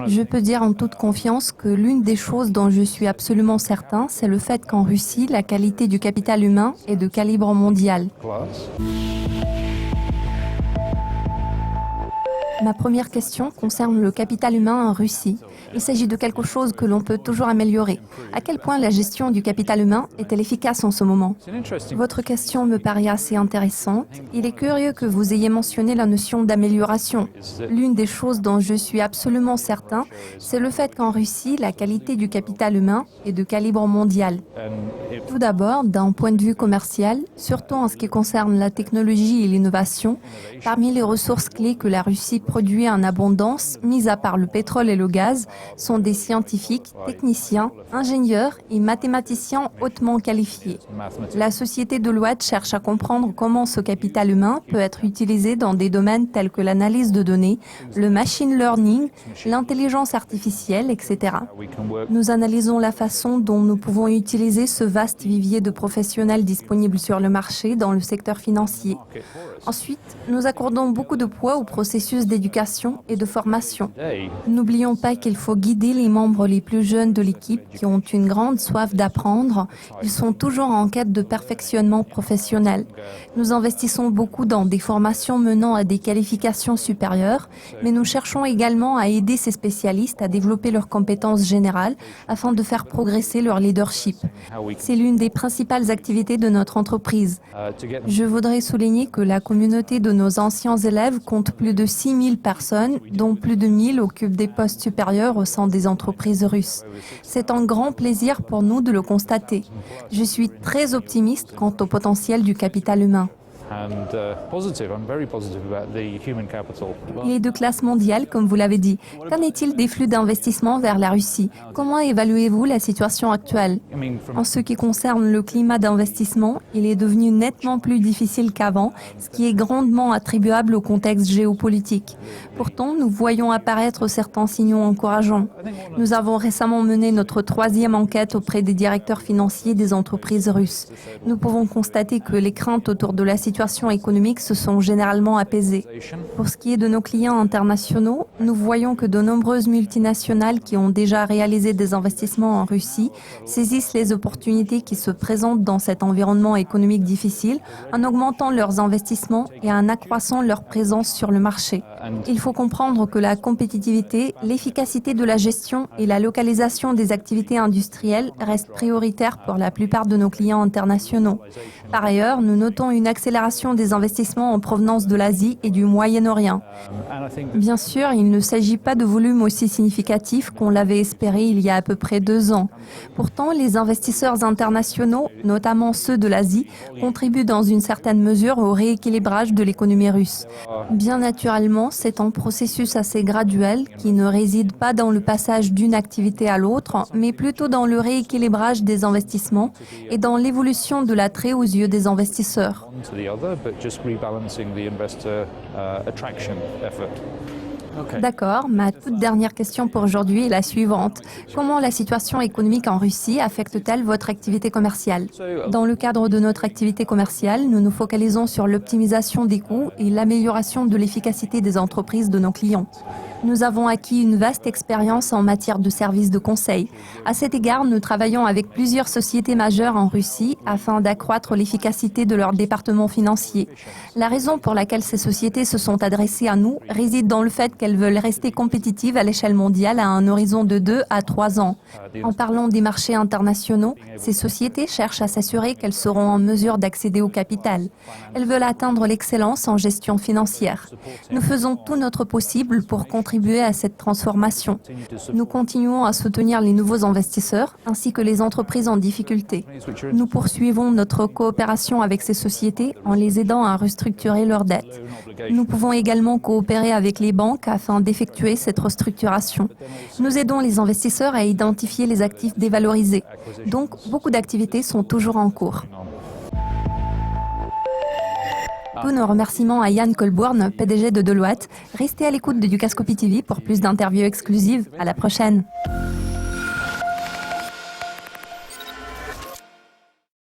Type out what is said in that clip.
Je peux dire en toute confiance que l'une des choses dont je suis absolument certain, c'est le fait qu'en Russie, la qualité du capital humain est de calibre mondial. Ma première question concerne le capital humain en Russie. Il s'agit de quelque chose que l'on peut toujours améliorer. À quel point la gestion du capital humain est-elle efficace en ce moment? Votre question me paraît assez intéressante. Il est curieux que vous ayez mentionné la notion d'amélioration. L'une des choses dont je suis absolument certain, c'est le fait qu'en Russie, la qualité du capital humain est de calibre mondial. Tout d'abord, d'un point de vue commercial, surtout en ce qui concerne la technologie et l'innovation, parmi les ressources clés que la Russie produit en abondance, mis à part le pétrole et le gaz, sont des scientifiques, techniciens, ingénieurs et mathématiciens hautement qualifiés. La société Deloitte cherche à comprendre comment ce capital humain peut être utilisé dans des domaines tels que l'analyse de données, le machine learning, l'intelligence artificielle, etc. Nous analysons la façon dont nous pouvons utiliser ce vaste vivier de professionnels disponibles sur le marché dans le secteur financier. Ensuite, nous accordons beaucoup de poids au processus d'éducation et de formation. N'oublions pas qu'il faut guider les membres les plus jeunes de l'équipe qui ont une grande soif d'apprendre. Ils sont toujours en quête de perfectionnement professionnel. Nous investissons beaucoup dans des formations menant à des qualifications supérieures, mais nous cherchons également à aider ces spécialistes à développer leurs compétences générales afin de faire progresser leur leadership. C'est l'une des principales activités de notre entreprise. Je voudrais souligner que la communauté de nos anciens élèves compte plus de 6000 personnes, dont plus de 1000 occupent des postes supérieurs au sein des entreprises russes. C'est un grand plaisir pour nous de le constater. Je suis très optimiste quant au potentiel du capital humain. Il est de classe mondiale, comme vous l'avez dit. Qu'en est-il des flux d'investissement vers la Russie? Comment évaluez-vous la situation actuelle? En ce qui concerne le climat d'investissement, il est devenu nettement plus difficile qu'avant, ce qui est grandement attribuable au contexte géopolitique. Pourtant, nous voyons apparaître certains signaux encourageants. Nous avons récemment mené notre 3e enquête auprès des directeurs financiers des entreprises russes. Nous pouvons constater que les craintes autour de la situation économique se sont généralement apaisées. Pour ce qui est de nos clients internationaux, nous voyons que de nombreuses multinationales qui ont déjà réalisé des investissements en Russie saisissent les opportunités qui se présentent dans cet environnement économique difficile en augmentant leurs investissements et en accroissant leur présence sur le marché. Il faut comprendre que la compétitivité, l'efficacité de la gestion et la localisation des activités industrielles restent prioritaires pour la plupart de nos clients internationaux. Par ailleurs, nous notons une accélération des investissements en provenance de l'Asie et du Moyen-Orient. Bien sûr, il ne s'agit pas de volumes aussi significatifs qu'on l'avait espéré il y a à peu près 2 ans. Pourtant, les investisseurs internationaux, notamment ceux de l'Asie, contribuent dans une certaine mesure au rééquilibrage de l'économie russe. Bien naturellement, c'est un processus assez graduel qui ne réside pas dans le passage d'une activité à l'autre, mais plutôt dans le rééquilibrage des investissements et dans l'évolution de l'attrait aux yeux des investisseurs. D'accord, ma toute dernière question pour aujourd'hui est la suivante. Comment la situation économique en Russie affecte-t-elle votre activité commerciale? Dans le cadre de notre activité commerciale, nous nous focalisons sur l'optimisation des coûts et l'amélioration de l'efficacité des entreprises de nos clients. Nous avons acquis une vaste expérience en matière de services de conseil. À cet égard, nous travaillons avec plusieurs sociétés majeures en Russie afin d'accroître l'efficacité de leurs départements financiers. La raison pour laquelle ces sociétés se sont adressées à nous réside dans le fait qu'elles veulent rester compétitives à l'échelle mondiale à un horizon de 2 à 3 ans. En parlant des marchés internationaux, ces sociétés cherchent à s'assurer qu'elles seront en mesure d'accéder au capital. Elles veulent atteindre l'excellence en gestion financière. Nous faisons tout notre possible pour contribuer à cette transformation. Nous continuons à soutenir les nouveaux investisseurs ainsi que les entreprises en difficulté. Nous poursuivons notre coopération avec ces sociétés en les aidant à restructurer leurs dettes. Nous pouvons également coopérer avec les banques afin d'effectuer cette restructuration. Nous aidons les investisseurs à identifier les actifs dévalorisés. Donc, beaucoup d'activités sont toujours en cours. Tous nos remerciements à Yann Colbourn, PDG de Deloitte. Restez à l'écoute de Dukascopy TV pour plus d'interviews exclusives. À la prochaine.